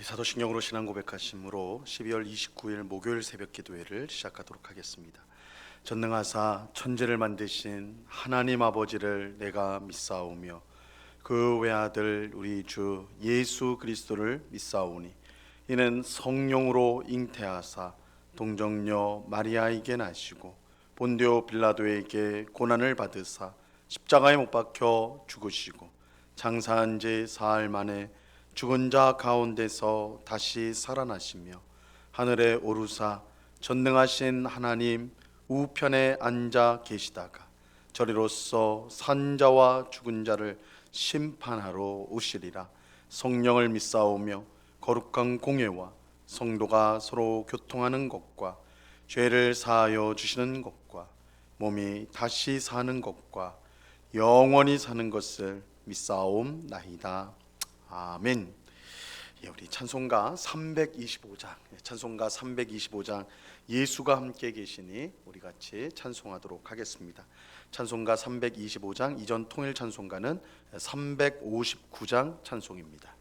사도신경으로 신앙 고백하심으로 12월 29일 목요일 새벽 기도회를 시작하도록 하겠습니다. 전능하사 천지를 만드신 하나님 아버지를 내가 믿사오며 그 외아들 우리 주 예수 그리스도를 믿사오니 이는 성령으로 잉태하사 동정녀 마리아에게 나시고 본디오 빌라도에게 고난을 받으사 십자가에 못 박혀 죽으시고 장사한 지 사흘 만에 죽은 자 가운데서 다시 살아나시며 하늘에 오르사 전능하신 하나님 우편에 앉아 계시다가 저리로서 산 자와 죽은 자를 심판하러 오시리라. 성령을 믿사오며 거룩한 공예와 성도가 서로 교통하는 것과 죄를 사하여 주시는 것과 몸이 다시 사는 것과 영원히 사는 것을 믿사옵나이다. 아멘. 우리 찬송가 325장 예수가 함께 계시니 우리 같이 찬송하도록 하겠습니다. 찬송가 325장 이전 통일 찬송가는 359장 찬송입니다.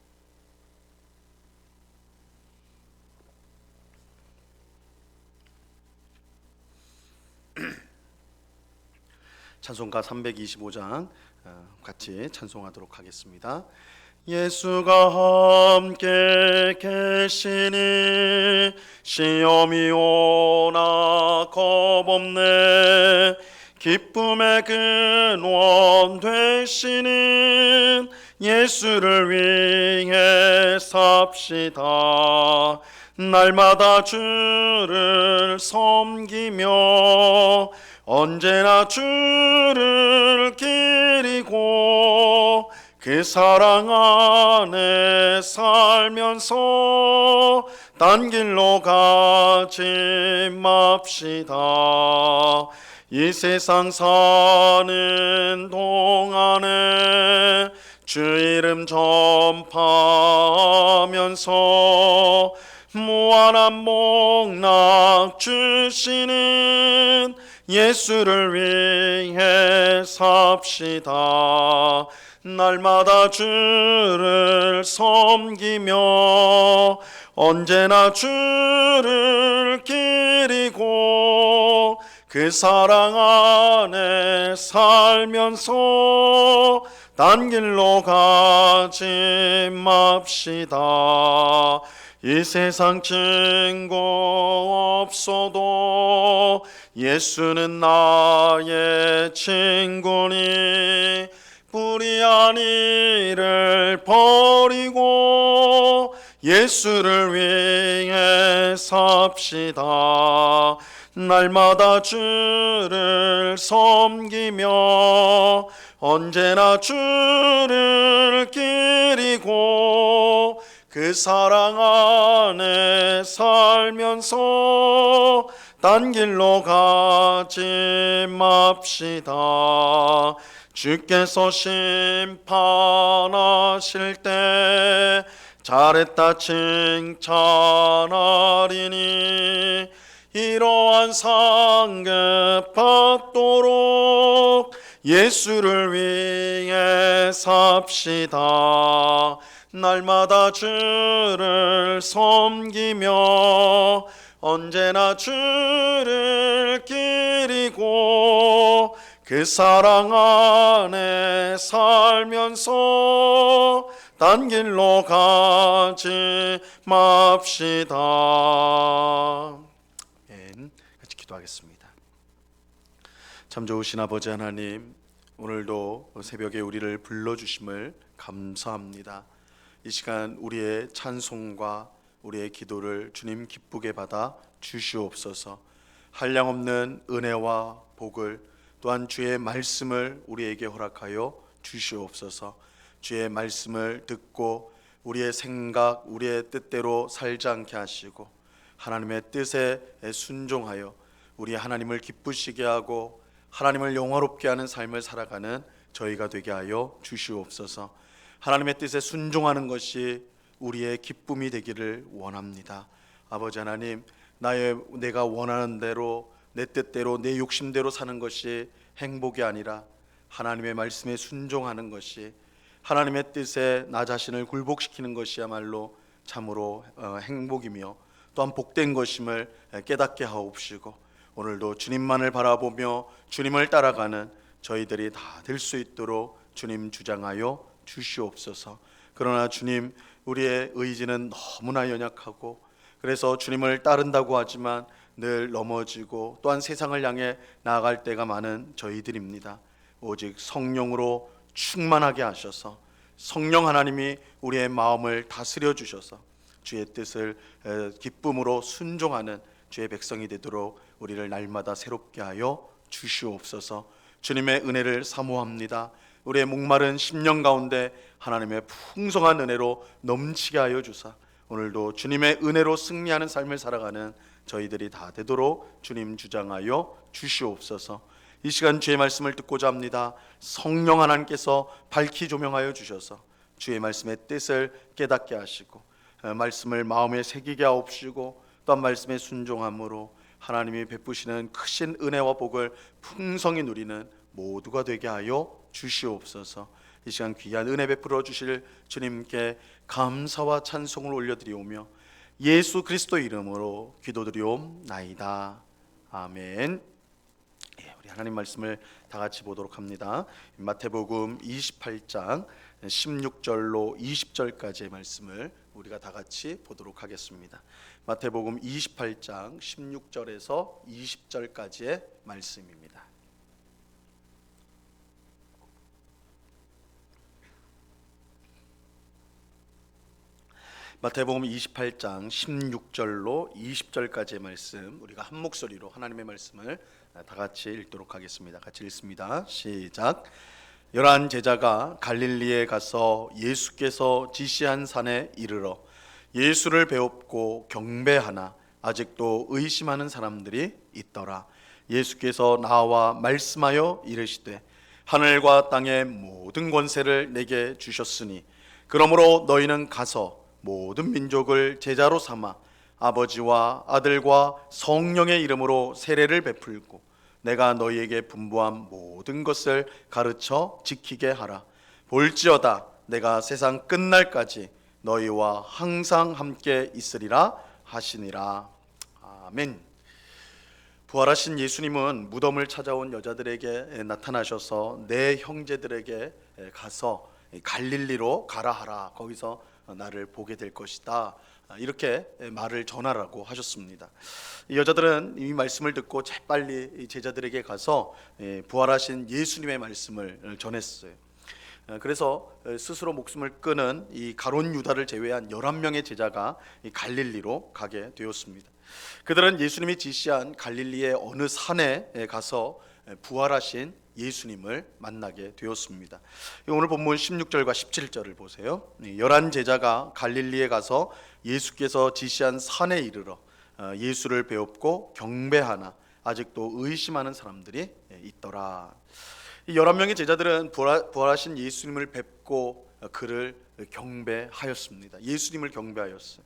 찬송가 325장 같이 찬송하도록 하겠습니다. 예수가 함께 계시니 시험이 오나 겁없네. 기쁨의 근원 되시는 예수를 위해 삽시다. 날마다 주를 섬기며 언제나 주를 기리고 그 사랑 안에 살면서 딴 길로 가지 맙시다. 이 세상 사는 동안에 주 이름 전파하면서 무한한 복락 주시는 예수를 위해 삽시다. 날마다 주를 섬기며 언제나 주를 기리고 그 사랑 안에 살면서 딴 길로 가지 맙시다. 이 세상 친구 없어도 예수는 나의 친구니 불의한 일을 버리고 예수를 위해 삽시다. 날마다 주를 섬기며 언제나 주를 기리고 그 사랑 안에 살면서 딴 길로 가지 맙시다. 주께서 심판하실 때 잘했다 칭찬하리니 이러한 상급 받도록 예수를 위해 삽시다. 날마다 주를 섬기며 언제나 주를 기리고 그 사랑 안에 살면서 딴 길로 가지 맙시다. 같이 기도하겠습니다. 참 좋으신 아버지 하나님, 오늘도 새벽에 우리를 불러주심을 감사합니다. 이 시간 우리의 찬송과 우리의 기도를 주님 기쁘게 받아 주시옵소서. 한량없는 은혜와 복을 또한 주의 말씀을 우리에게 허락하여 주시옵소서. 주의 말씀을 듣고 우리의 생각, 우리의 뜻대로 살지 않게 하시고 하나님의 뜻에 순종하여 우리 하나님을 기쁘시게 하고 하나님을 영화롭게 하는 삶을 살아가는 저희가 되게 하여 주시옵소서. 하나님의 뜻에 순종하는 것이 우리의 기쁨이 되기를 원합니다. 아버지 하나님, 내가 원하는 대로 내 뜻대로 내 욕심대로 사는 것이 행복이 아니라 하나님의 말씀에 순종하는 것이, 하나님의 뜻에 나 자신을 굴복시키는 것이야말로 참으로 행복이며 또한 복된 것임을 깨닫게 하옵시고, 오늘도 주님만을 바라보며 주님을 따라가는 저희들이 다 될 수 있도록 주님 주장하여 주시옵소서. 그러나 주님, 우리의 의지는 너무나 연약하고, 그래서 주님을 따른다고 하지만 늘 넘어지고 또한 세상을 향해 나아갈 때가 많은 저희들입니다. 오직 성령으로 충만하게 하셔서 성령 하나님이 우리의 마음을 다스려 주셔서 주의 뜻을 기쁨으로 순종하는 주의 백성이 되도록 우리를 날마다 새롭게 하여 주시옵소서. 주님의 은혜를 사모합니다. 우리의 목마른 심령 가운데 하나님의 풍성한 은혜로 넘치게 하여 주사 오늘도 주님의 은혜로 승리하는 삶을 살아가는 저희들이 다 되도록 주님 주장하여 주시옵소서. 이 시간 주의 말씀을 듣고자 합니다. 성령 하나님께서 밝히 조명하여 주셔서 주의 말씀의 뜻을 깨닫게 하시고 말씀을 마음에 새기게 하옵시고 또한 말씀에 순종함으로 하나님이 베푸시는 크신 은혜와 복을 풍성히 누리는 모두가 되게 하여 주시옵소서. 이 시간 귀한 은혜 베풀어 주실 주님께 감사와 찬송을 올려드리오며 예수 그리스도 이름으로 기도드리옵나이다. 아멘. 우리 하나님 말씀을 다 같이 보도록 합니다. 마태복음 28장 16절로 20절까지의 말씀을 우리가 다 같이 보도록 하겠습니다. 마태복음 28장 16절에서 20절까지의 말씀입니다. 마태복음 28장 16절로 20절까지의 말씀, 우리가 한 목소리로 하나님의 말씀을 다 같이 읽도록 하겠습니다. 같이 읽습니다. 시작. 열한 제자가 갈릴리에 가서 예수께서 지시한 산에 이르러 예수를 배웁고 경배하나 아직도 의심하는 사람들이 있더라. 예수께서 나와 말씀하여 이르시되 하늘과 땅의 모든 권세를 내게 주셨으니 그러므로 너희는 가서 모든 민족을 제자로 삼아 아버지와 아들과 성령의 이름으로 세례를 베풀고 내가 너희에게 분부한 모든 것을 가르쳐 지키게 하라. 볼지어다 내가 세상 끝날까지 너희와 항상 함께 있으리라 하시니라. 아멘. 부활하신 예수님은 무덤을 찾아온 여자들에게 나타나셔서 내 형제들에게 가서 갈릴리로 가라 하라. 거기서 나를 보게 될 것이다. 이렇게 말을 전하라고 하셨습니다. 이 여자들은 이 말씀을 듣고 재빨리 제자들에게 가서 부활하신 예수님의 말씀을 전했어요. 그래서 스스로 목숨을 끊은 이 가룟 유다를 제외한 11명의 제자가 갈릴리로 가게 되었습니다. 그들은 예수님이 지시한 갈릴리의 어느 산에 가서 부활하신 예수님을 만나게 되었습니다. 오늘 본문 16절과 17절을 보세요. 11 제자가 갈릴리에 가서 예수께서 지시한 산에 이르러 예수를 배웁고 경배하나 아직도 의심하는 사람들이 있더라. 이 11명의 제자들은 부활하신 예수님을 뵙고 그를 경배하였습니다. 예수님을 경배하였어요.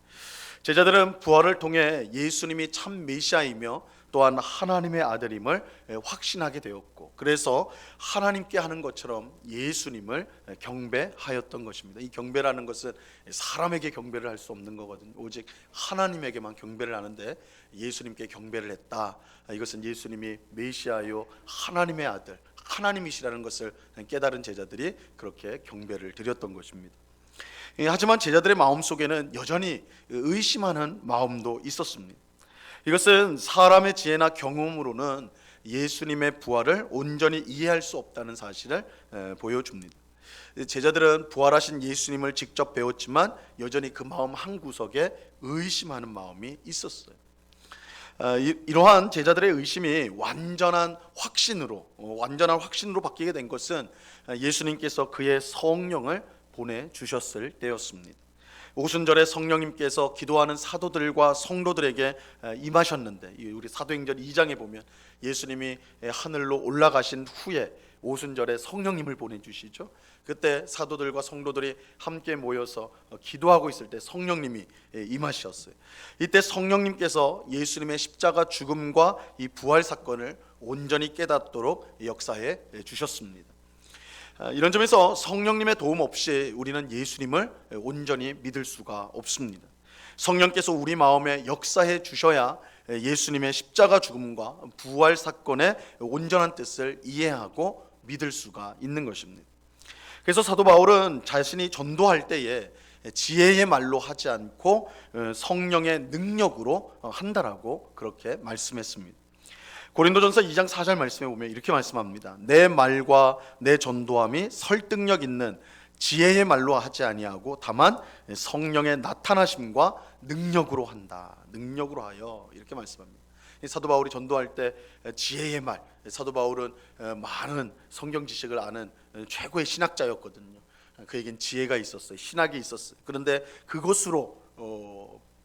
제자들은 부활을 통해 예수님이 참 메시아이며 또한 하나님의 아들임을 확신하게 되었고, 그래서 하나님께 하는 것처럼 예수님을 경배하였던 것입니다. 이 경배라는 것은 사람에게 경배를 할 수 없는 거거든요. 오직 하나님에게만 경배를 하는데 예수님께 경배를 했다. 이것은 예수님이 메시아요 하나님의 아들, 하나님이시라는 것을 깨달은 제자들이 그렇게 경배를 드렸던 것입니다. 하지만 제자들의 마음속에는 여전히 의심하는 마음도 있었습니다. 이것은 사람의 지혜나 경험으로는 예수님의 부활을 온전히 이해할 수 없다는 사실을 보여줍니다. 제자들은 부활하신 예수님을 직접 배웠지만 여전히 그 마음 한구석에 의심하는 마음이 있었어요. 이러한 제자들의 의심이 완전한 확신으로 바뀌게 된 것은 예수님께서 그의 성령을 보내주셨을 때였습니다. 오순절에 성령님께서 기도하는 사도들과 성도들에게 임하셨는데, 우리 사도행전 2장에 보면 예수님이 하늘로 올라가신 후에 오순절에 성령님을 보내주시죠. 그때 사도들과 성도들이 함께 모여서 기도하고 있을 때 성령님이 임하셨어요. 이때 성령님께서 예수님의 십자가 죽음과 이 부활 사건을 온전히 깨닫도록 역사해 주셨습니다. 이런 점에서 성령님의 도움 없이 우리는 예수님을 온전히 믿을 수가 없습니다. 성령께서 우리 마음에 역사해 주셔야 예수님의 십자가 죽음과 부활 사건의 온전한 뜻을 이해하고 믿을 수가 있는 것입니다. 그래서 사도 바울은 자신이 전도할 때에 지혜의 말로 하지 않고 성령의 능력으로 한다라고 그렇게 말씀했습니다. 고린도전서 2장 4절 말씀에 보면 이렇게 말씀합니다. 내 말과 내 전도함이 설득력 있는 지혜의 말로 하지 아니하고 다만 성령의 나타나심과 능력으로 한다. 능력으로 하여, 이렇게 말씀합니다. 사도 바울이 전도할 때 지혜의 말, 사도 바울은 많은 성경 지식을 아는 최고의 신학자였거든요. 그에겐 지혜가 있었어요. 신학이 있었어요. 그런데 그것으로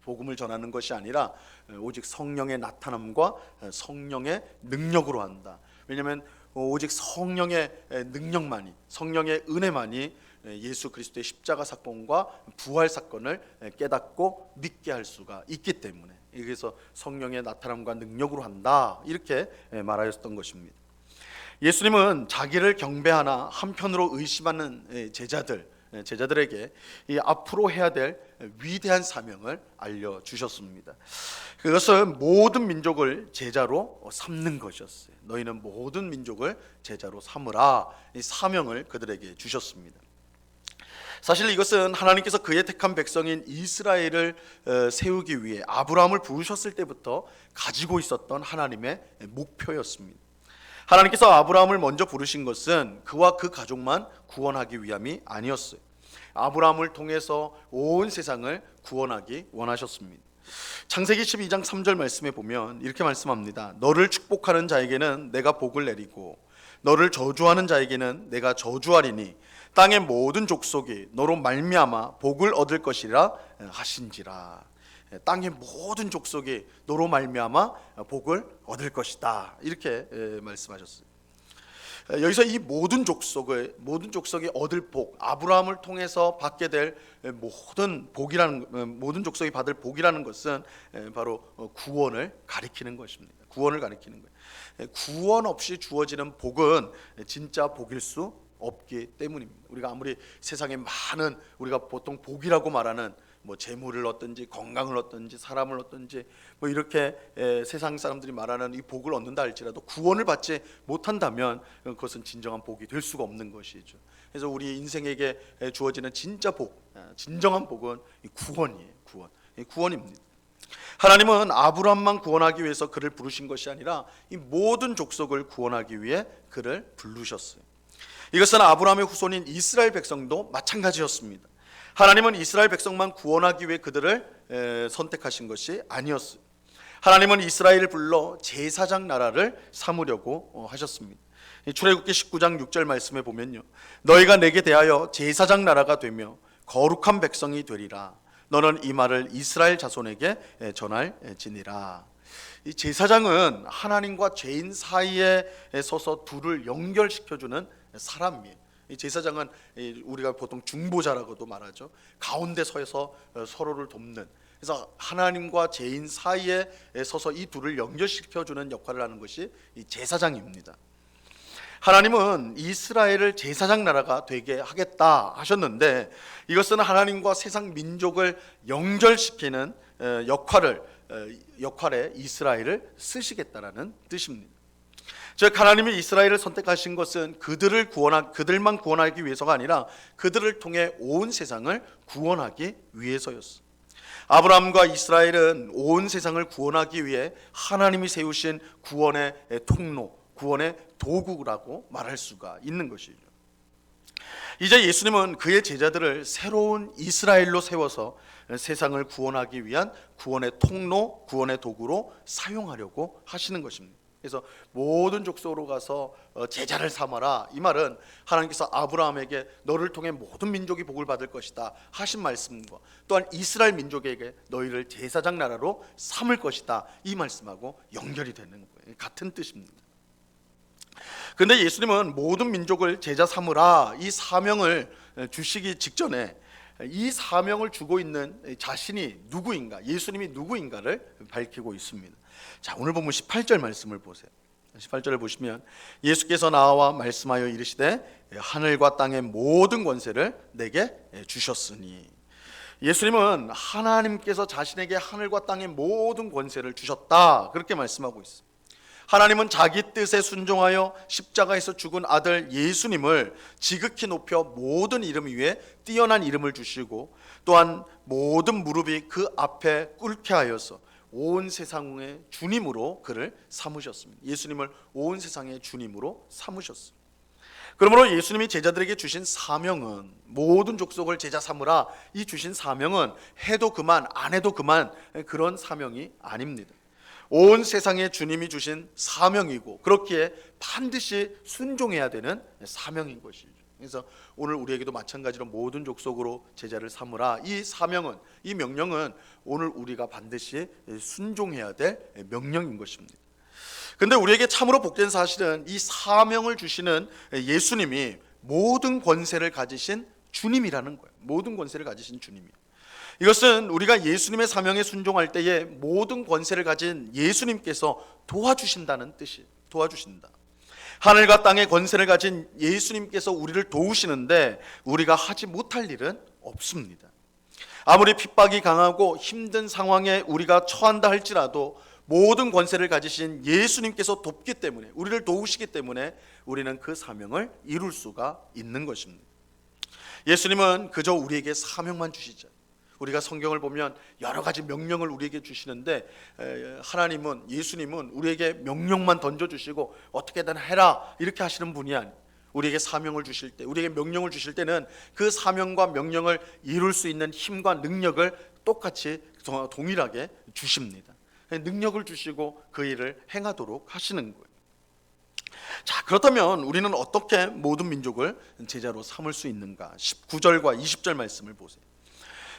복음을 전하는 것이 아니라 오직 성령의 나타남과 성령의 능력으로 한다. 왜냐하면 오직 성령의 능력만이, 성령의 은혜만이 예수 그리스도의 십자가 사건과 부활 사건을 깨닫고 믿게 할 수가 있기 때문에, 그래서 성령의 나타남과 능력으로 한다, 이렇게 말하였던 것입니다. 예수님은 자기를 경배하나 한편으로 의심하는 제자들에게 이 앞으로 해야 될 위대한 사명을 알려주셨습니다. 그것은 모든 민족을 제자로 삼는 것이었어요. 너희는 모든 민족을 제자로 삼으라, 이 사명을 그들에게 주셨습니다. 사실 이것은 하나님께서 그의 택한 백성인 이스라엘을 세우기 위해 아브라함을 부르셨을 때부터 가지고 있었던 하나님의 목표였습니다. 하나님께서 아브라함을 먼저 부르신 것은 그와 그 가족만 구원하기 위함이 아니었어요. 아브라함을 통해서 온 세상을 구원하기 원하셨습니다. 창세기 12장 3절 말씀에 보면 이렇게 말씀합니다. 너를 축복하는 자에게는 내가 복을 내리고 너를 저주하는 자에게는 내가 저주하리니 땅의 모든 족속이 너로 말미암아 복을 얻을 것이라 하신지라. 땅의 모든 족속이 너로 말미암아 복을 얻을 것이다, 이렇게 말씀하셨어요. 여기서 이 모든 족속이 얻을 복, 아브라함을 통해서 받게 될 모든 족속이 받을 복이라는 것은 바로 구원을 가리키는 것입니다. 구원을 가리키는 거예요. 구원 없이 주어지는 복은 진짜 복일 수 없기 때문입니다. 우리가 아무리 세상에 많은, 우리가 보통 복이라고 말하는 재물을 얻든지 건강을 얻든지 사람을 얻든지 이렇게 세상 사람들이 말하는 이 복을 얻는다 할지라도 구원을 받지 못한다면 그것은 진정한 복이 될 수가 없는 것이죠. 그래서 우리 인생에게 주어지는 진짜 복, 진정한 복은 이 구원이에요. 구원입니다. 하나님은 아브라함만 구원하기 위해서 그를 부르신 것이 아니라 이 모든 족속을 구원하기 위해 그를 부르셨어요. 이것은 아브라함의 후손인 이스라엘 백성도 마찬가지였습니다. 하나님은 이스라엘 백성만 구원하기 위해 그들을 선택하신 것이 아니었어요. 하나님은 이스라엘을 불러 제사장 나라를 삼으려고 하셨습니다. 출애굽기 19장 6절 말씀에 보면요, 너희가 내게 대하여 제사장 나라가 되며 거룩한 백성이 되리라. 너는 이 말을 이스라엘 자손에게 전할지니라. 이 제사장은 하나님과 죄인 사이에 서서 둘을 연결시켜주는 사람이에요. 이 제사장은 우리가 보통 중보자라고도 말하죠. 가운데 서서 서로를 돕는, 그래서 하나님과 죄인 사이에 서서 이 둘을 연결시켜주는 역할을 하는 것이 이 제사장입니다. 하나님은 이스라엘을 제사장 나라가 되게 하겠다 하셨는데, 이것은 하나님과 세상 민족을 연결시키는 역할에 이스라엘을 쓰시겠다라는 뜻입니다. 즉 하나님이 이스라엘을 선택하신 것은 그들만 구원하기 위해서가 아니라 그들을 통해 온 세상을 구원하기 위해서였어. 아브라함과 이스라엘은 온 세상을 구원하기 위해 하나님이 세우신 구원의 통로, 구원의 도구라고 말할 수가 있는 것이죠. 이제 예수님은 그의 제자들을 새로운 이스라엘로 세워서 세상을 구원하기 위한 구원의 통로, 구원의 도구로 사용하려고 하시는 것입니다. 그래서 모든 족속으로 가서 제자를 삼아라, 이 말은 하나님께서 아브라함에게 너를 통해 모든 민족이 복을 받을 것이다 하신 말씀과 또한 이스라엘 민족에게 너희를 제사장 나라로 삼을 것이다, 이 말씀하고 연결이 되는 거예요. 같은 뜻입니다. 그런데 예수님은 모든 민족을 제자 삼으라, 이 사명을 주시기 직전에 이 사명을 주고 있는 자신이 누구인가, 예수님이 누구인가를 밝히고 있습니다. 자, 오늘 본문 18절 말씀을 보세요. 18절을 보시면 예수께서 나와 말씀하여 이르시되 하늘과 땅의 모든 권세를 내게 주셨으니. 예수님은 하나님께서 자신에게 하늘과 땅의 모든 권세를 주셨다, 그렇게 말씀하고 있습니다. 하나님은 자기 뜻에 순종하여 십자가에서 죽은 아들 예수님을 지극히 높여 모든 이름 위에 뛰어난 이름을 주시고, 또한 모든 무릎이 그 앞에 꿇게 하여서 온 세상의 주님으로 그를 삼으셨습니다. 예수님을 온 세상의 주님으로 삼으셨습니다. 그러므로 예수님이 제자들에게 주신 사명은, 모든 족속을 제자 삼으라, 이 주신 사명은 해도 그만 안 해도 그만 그런 사명이 아닙니다. 온 세상에 주님이 주신 사명이고, 그렇기에 반드시 순종해야 되는 사명인 것이죠. 그래서 오늘 우리에게도 마찬가지로 모든 족속으로 제자를 삼으라, 이 사명은, 이 명령은 오늘 우리가 반드시 순종해야 될 명령인 것입니다. 근데 우리에게 참으로 복된 사실은 이 사명을 주시는 예수님이 모든 권세를 가지신 주님이라는 거예요. 모든 권세를 가지신 주님이에요. 이것은 우리가 예수님의 사명에 순종할 때에 모든 권세를 가진 예수님께서 도와주신다는 뜻이에요. 도와주신다. 하늘과 땅의 권세를 가진 예수님께서 우리를 도우시는데 우리가 하지 못할 일은 없습니다. 아무리 핍박이 강하고 힘든 상황에 우리가 처한다 할지라도 모든 권세를 가지신 예수님께서 돕기 때문에, 우리를 도우시기 때문에 우리는 그 사명을 이룰 수가 있는 것입니다. 예수님은 그저 우리에게 사명만 주시죠. 우리가 성경을 보면 여러 가지 명령을 우리에게 주시는데, 하나님은, 예수님은 우리에게 명령만 던져주시고 어떻게든 해라 이렇게 하시는 분이 아니에요. 우리에게 사명을 주실 때, 우리에게 명령을 주실 때는 그 사명과 명령을 이룰 수 있는 힘과 능력을 똑같이 동일하게 주십니다. 능력을 주시고 그 일을 행하도록 하시는 거예요. 자, 그렇다면 우리는 어떻게 모든 민족을 제자로 삼을 수 있는가? 19절과 20절 말씀을 보세요.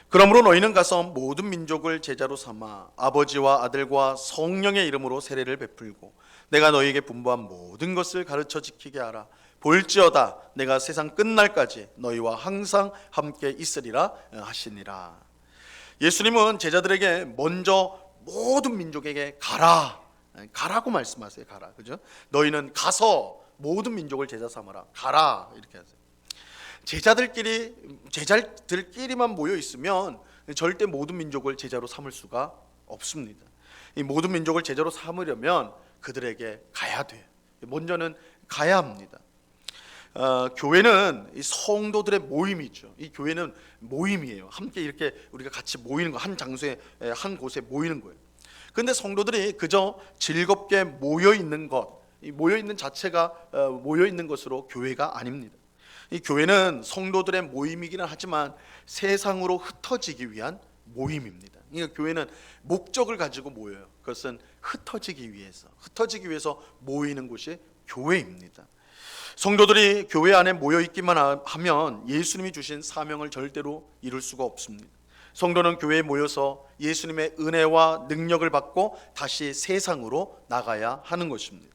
그러므로 너희는 가서 모든 민족을 제자로 삼아 아버지와 아들과 성령의 이름으로 세례를 베풀고 내가 너희에게 분부한 모든 것을 가르쳐 지키게 하라. 볼지어다 내가 세상 끝날까지 너희와 항상 함께 있으리라 하시니라. 예수님은 제자들에게 먼저 모든 민족에게 가라고 말씀하세요. 가라, 그죠? 너희는 가서 모든 민족을 제자 삼아라. 가라, 이렇게 하세요. 제자들끼리만 모여 있으면 절대 모든 민족을 제자로 삼을 수가 없습니다. 이 모든 민족을 제자로 삼으려면 그들에게 가야 돼요. 먼저는 가야 합니다. 교회는 이 성도들의 모임이죠. 이 교회는 모임이에요. 함께 이렇게 우리가 같이 모이는 거, 한 장소에, 한 곳에 모이는 거예요. 근데 성도들이 그저 즐겁게 모여 있는 것, 이 모여 있는 자체가 모여 있는 것으로 교회가 아닙니다. 이 교회는 성도들의 모임이기는 하지만 세상으로 흩어지기 위한 모임입니다. 그러니까 교회는 목적을 가지고 모여요. 그것은 흩어지기 위해서 모이는 곳이 교회입니다. 성도들이 교회 안에 모여 있기만 하면 예수님이 주신 사명을 절대로 이룰 수가 없습니다. 성도는 교회에 모여서 예수님의 은혜와 능력을 받고 다시 세상으로 나가야 하는 것입니다.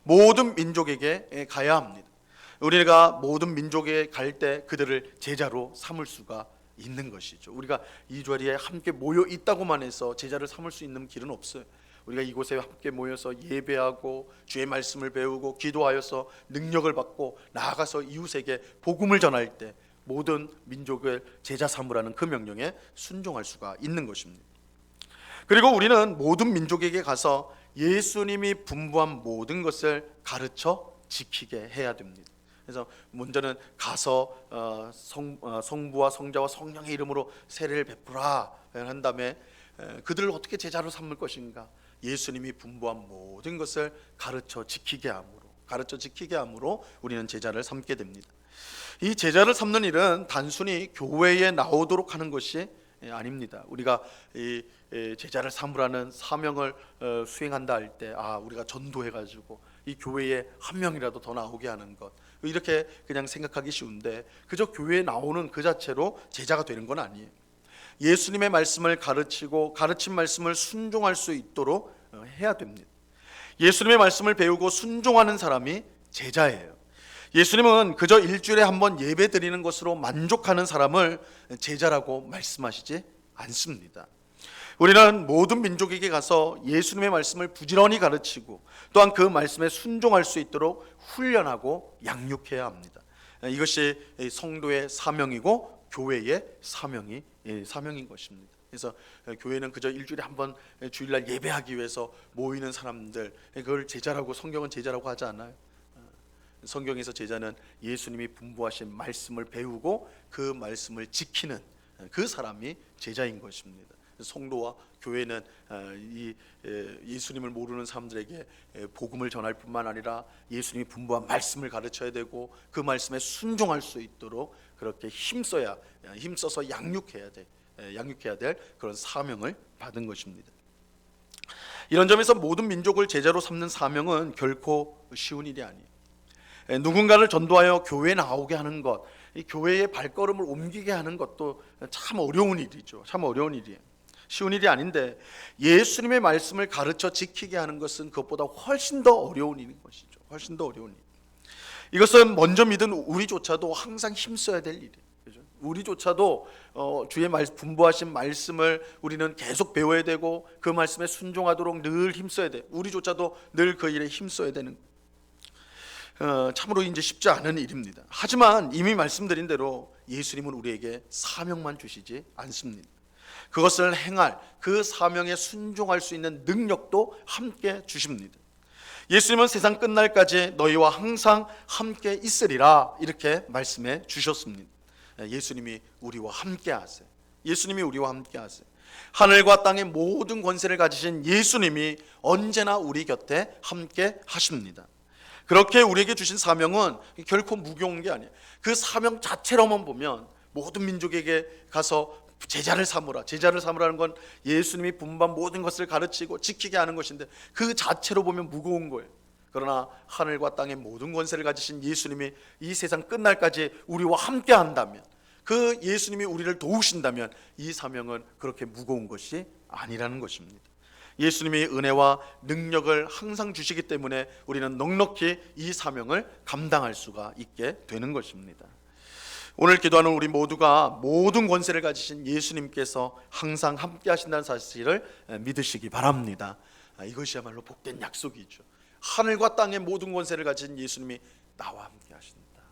모든 민족에게 가야 합니다. 우리가 모든 민족에 갈 때 그들을 제자로 삼을 수가 있는 것이죠. 우리가 이 자리에 함께 모여 있다고만 해서 제자를 삼을 수 있는 길은 없어요. 우리가 이곳에 함께 모여서 예배하고 주의 말씀을 배우고 기도하여서 능력을 받고 나아가서 이웃에게 복음을 전할 때 모든 민족을 제자 삼으라는 그 명령에 순종할 수가 있는 것입니다. 그리고 우리는 모든 민족에게 가서 예수님이 분부한 모든 것을 가르쳐 지키게 해야 됩니다. 그래서 먼저는 가서 성부와 성자와 성령의 이름으로 세례를 베풀라 한 다음에 그들을 어떻게 제자로 삼을 것인가? 예수님이 분부한 모든 것을 가르쳐 지키게 함으로 우리는 제자를 삼게 됩니다. 이 제자를 삼는 일은 단순히 교회에 나오도록 하는 것이 아닙니다. 우리가 이 제자를 삼으라는 사명을 수행한다 할 때 우리가 전도해가지고 이 교회에 한 명이라도 더 나오게 하는 것, 이렇게 그냥 생각하기 쉬운데 그저 교회에 나오는 그 자체로 제자가 되는 건 아니에요. 예수님의 말씀을 가르치고 가르친 말씀을 순종할 수 있도록 해야 됩니다. 예수님의 말씀을 배우고 순종하는 사람이 제자예요. 예수님은 그저 일주일에 한 번 예배 드리는 것으로 만족하는 사람을 제자라고 말씀하시지 않습니다. 우리는 모든 민족에게 가서 예수님의 말씀을 부지런히 가르치고 또한 그 말씀에 순종할 수 있도록 훈련하고 양육해야 합니다. 이것이 성도의 사명이고 교회의 사명이 사명인 것입니다. 그래서 교회는 그저 일주일에 한 번 주일날 예배하기 위해서 모이는 사람들, 그걸 제자라고, 성경은 제자라고 하지 않아요. 성경에서 제자는 예수님이 분부하신 말씀을 배우고 그 말씀을 지키는 그 사람이 제자인 것입니다. 성도와 교회는 이 예수님을 모르는 사람들에게 복음을 전할 뿐만 아니라 예수님이 분부한 말씀을 가르쳐야 되고 그 말씀에 순종할 수 있도록 그렇게 힘써서 양육해야 될 그런 사명을 받은 것입니다. 이런 점에서 모든 민족을 제자로 삼는 사명은 결코 쉬운 일이 아니에요. 누군가를 전도하여 교회에 나오게 하는 것, 이 교회의 발걸음을 옮기게 하는 것도 참 어려운 일이죠. 참 어려운 일이에요. 쉬운 일이 아닌데 예수님의 말씀을 가르쳐 지키게 하는 것은 그것보다 훨씬 더 어려운 일인 것이죠. 훨씬 더 어려운 일. 이것은 먼저 믿은 우리조차도 항상 힘써야 될 일이에요. 그렇죠? 우리조차도 주의 분부하신 말씀을 우리는 계속 배워야 되고 그 말씀에 순종하도록 늘 힘써야 돼. 우리조차도 늘 그 일에 힘써야 되는 참으로 이제 쉽지 않은 일입니다. 하지만 이미 말씀드린 대로 예수님은 우리에게 사명만 주시지 않습니다. 그것을 행할 그 사명에 순종할 수 있는 능력도 함께 주십니다. 예수님은 세상 끝날까지 너희와 항상 함께 있으리라 이렇게 말씀해 주셨습니다. 예수님이 우리와 함께 하세요. 예수님이 우리와 함께 하세요. 하늘과 땅의 모든 권세를 가지신 예수님이 언제나 우리 곁에 함께 하십니다. 그렇게 우리에게 주신 사명은 결코 무거운 게 아니에요. 그 사명 자체로만 보면 모든 민족에게 가서 제자를 삼으라는 건 예수님이 분부한 모든 것을 가르치고 지키게 하는 것인데 그 자체로 보면 무거운 거예요. 그러나 하늘과 땅의 모든 권세를 가지신 예수님이 이 세상 끝날까지 우리와 함께 한다면, 그 예수님이 우리를 도우신다면 이 사명은 그렇게 무거운 것이 아니라는 것입니다. 예수님이 은혜와 능력을 항상 주시기 때문에 우리는 넉넉히 이 사명을 감당할 수가 있게 되는 것입니다. 오늘 기도하는 우리 모두가 모든 권세를 가지신 예수님께서 항상 함께 하신다는 사실을 믿으시기 바랍니다. 이것이야말로 복된 약속이죠. 하늘과 땅의 모든 권세를 가진 예수님이 나와 함께 하신다.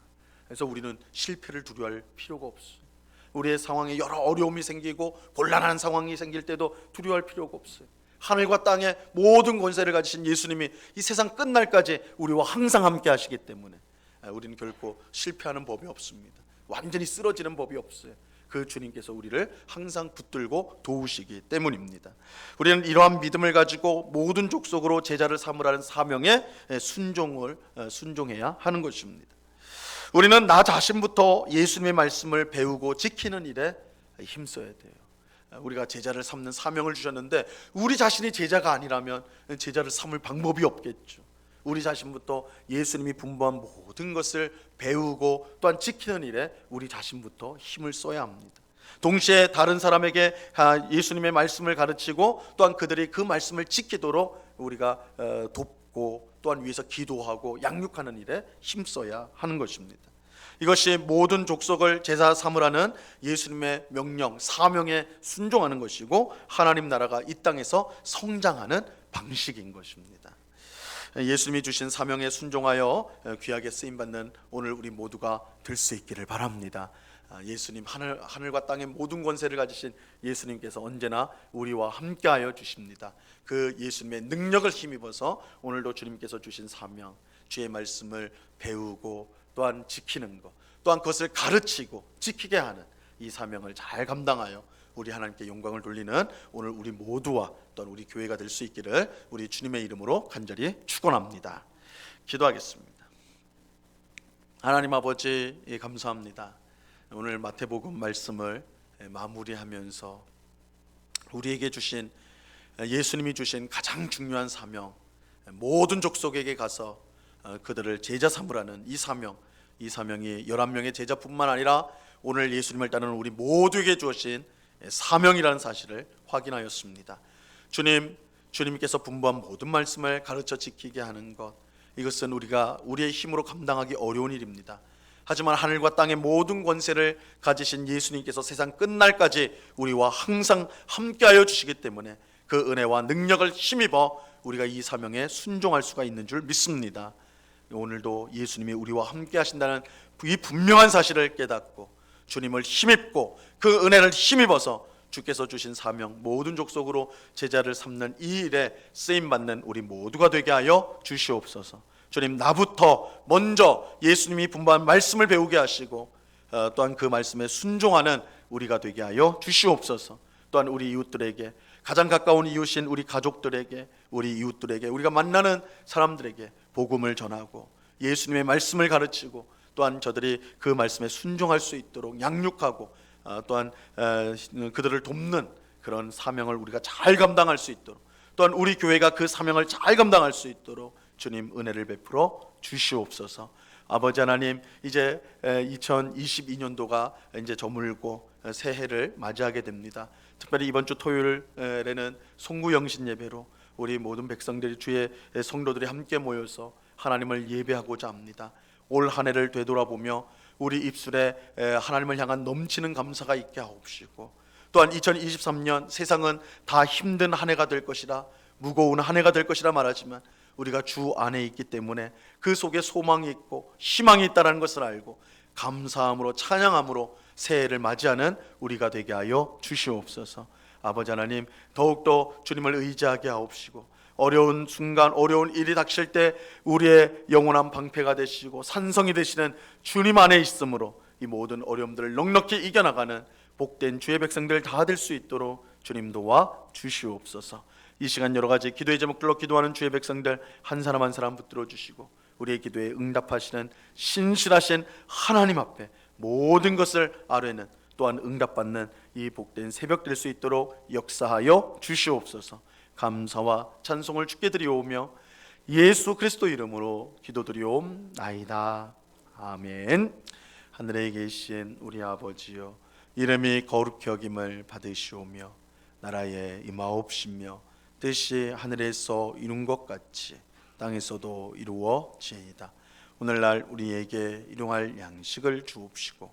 그래서 우리는 실패를 두려워할 필요가 없어요. 우리의 상황에 여러 어려움이 생기고 곤란한 상황이 생길 때도 두려워할 필요가 없어요. 하늘과 땅의 모든 권세를 가지신 예수님이 이 세상 끝날까지 우리와 항상 함께 하시기 때문에 우리는 결코 실패하는 법이 없습니다. 완전히 쓰러지는 법이 없어요. 그 주님께서 우리를 항상 붙들고 도우시기 때문입니다. 우리는 이러한 믿음을 가지고 모든 족속으로 제자를 삼으라는 사명에 순종해야 하는 것입니다. 우리는 나 자신부터 예수님의 말씀을 배우고 지키는 일에 힘써야 돼요. 우리가 제자를 삼는 사명을 주셨는데 우리 자신이 제자가 아니라면 제자를 삼을 방법이 없겠죠. 우리 자신부터 예수님이 분부한 모든 것을 배우고 또한 지키는 일에 우리 자신부터 힘을 써야 합니다. 동시에 다른 사람에게 예수님의 말씀을 가르치고 또한 그들이 그 말씀을 지키도록 우리가 돕고 또한 위해서 기도하고 양육하는 일에 힘써야 하는 것입니다. 이것이 모든 족속을 제자 삼으라는 예수님의 명령, 사명에 순종하는 것이고 하나님 나라가 이 땅에서 성장하는 방식인 것입니다. 예수님이 주신 사명에 순종하여 귀하게 쓰임받는 오늘 우리 모두가 될 수 있기를 바랍니다. 예수님, 하늘과 땅의 모든 권세를 가지신 예수님께서 언제나 우리와 함께하여 주십니다. 그 예수님의 능력을 힘입어서 오늘도 주님께서 주신 사명, 주의 말씀을 배우고 또한 지키는 것, 또한 그것을 가르치고 지키게 하는 이 사명을 잘 감당하여 우리 하나님께 영광을 돌리는 오늘 우리 모두와 또한 우리 교회가 될 수 있기를 우리 주님의 이름으로 간절히 축원합니다. 기도하겠습니다. 하나님 아버지, 감사합니다. 오늘 마태복음 말씀을 마무리하면서 우리에게 주신 예수님이 주신 가장 중요한 사명, 모든 족속에게 가서 그들을 제자 삼으라는 이 사명이 11명의 제자뿐만 아니라 오늘 예수님을 따르는 우리 모두에게 주어진 사명이라는 사실을 확인하였습니다. 주님께서 분부한 모든 말씀을 가르쳐 지키게 하는 것, 이것은 우리의 힘으로 감당하기 어려운 일입니다. 하지만 하늘과 땅의 모든 권세를 가지신 예수님께서 세상 끝날까지 우리와 항상 함께하여 주시기 때문에 그 은혜와 능력을 힘입어 우리가 이 사명에 순종할 수가 있는 줄 믿습니다. 오늘도 예수님이 우리와 함께 하신다는 이 분명한 사실을 깨닫고 주님을 힘입고 그 은혜를 힘입어서 주께서 주신 사명, 모든 족속으로 제자를 삼는 이 일에 쓰임받는 우리 모두가 되게 하여 주시옵소서. 주님, 나부터 먼저 예수님이 분부한 말씀을 배우게 하시고 또한 그 말씀에 순종하는 우리가 되게 하여 주시옵소서. 또한 우리 이웃들에게, 가장 가까운 이웃인 우리 가족들에게, 우리 이웃들에게, 우리가 만나는 사람들에게 복음을 전하고 예수님의 말씀을 가르치고 또한 저들이 그 말씀에 순종할 수 있도록 양육하고 또한 그들을 돕는 그런 사명을 우리가 잘 감당할 수 있도록, 또한 우리 교회가 그 사명을 잘 감당할 수 있도록 주님 은혜를 베풀어 주시옵소서. 아버지 하나님, 이제 2022년도가 이제 저물고 새해를 맞이하게 됩니다. 특별히 이번 주 토요일에는 송구영신 예배로 우리 모든 백성들이, 주의 성도들이 함께 모여서 하나님을 예배하고자 합니다. 올 한 해를 되돌아보며 우리 입술에 하나님을 향한 넘치는 감사가 있게 하옵시고, 또한 2023년 세상은 다 힘든 한 해가 될 것이라, 무거운 한 해가 될 것이라 말하지만 우리가 주 안에 있기 때문에 그 속에 소망이 있고 희망이 있다는 것을 알고 감사함으로 찬양함으로 새해를 맞이하는 우리가 되게 하여 주시옵소서. 아버지 하나님, 더욱더 주님을 의지하게 하옵시고, 어려운 순간, 어려운 일이 닥칠 때 우리의 영원한 방패가 되시고 산성이 되시는 주님 안에 있으므로 이 모든 어려움들을 넉넉히 이겨나가는 복된 주의 백성들 다 될 수 있도록 주님 도와 주시옵소서. 이 시간 여러 가지 기도의 제목들로 기도하는 주의 백성들 한 사람 한 사람 붙들어 주시고, 우리의 기도에 응답하시는 신실하신 하나님 앞에 모든 것을 아뢰는, 또한 응답받는 이 복된 새벽 될 수 있도록 역사하여 주시옵소서. 감사와 찬송을 주께 드리오며 예수 그리스도 이름으로 기도드리옵나이다. 아멘. 하늘에 계신 우리 아버지여, 이름이 거룩히 여김을 받으시오며 나라에 임하옵시며 뜻이 하늘에서 이룬 것 같이 땅에서도 이루어지이다. 오늘날 우리에게 일용할 양식을 주옵시고,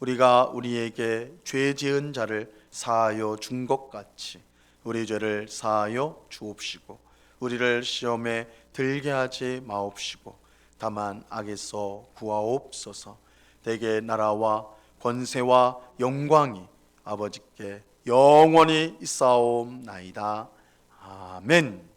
우리가 우리에게 죄 지은 자를 사하여 준 것 같이 우리 죄를 사하여 주옵시고, 우리를 시험에 들게 하지 마옵시고 다만 악에서 구하옵소서. 대개 나라와 권세와 영광이 아버지께 영원히 있사옵나이다. 아멘.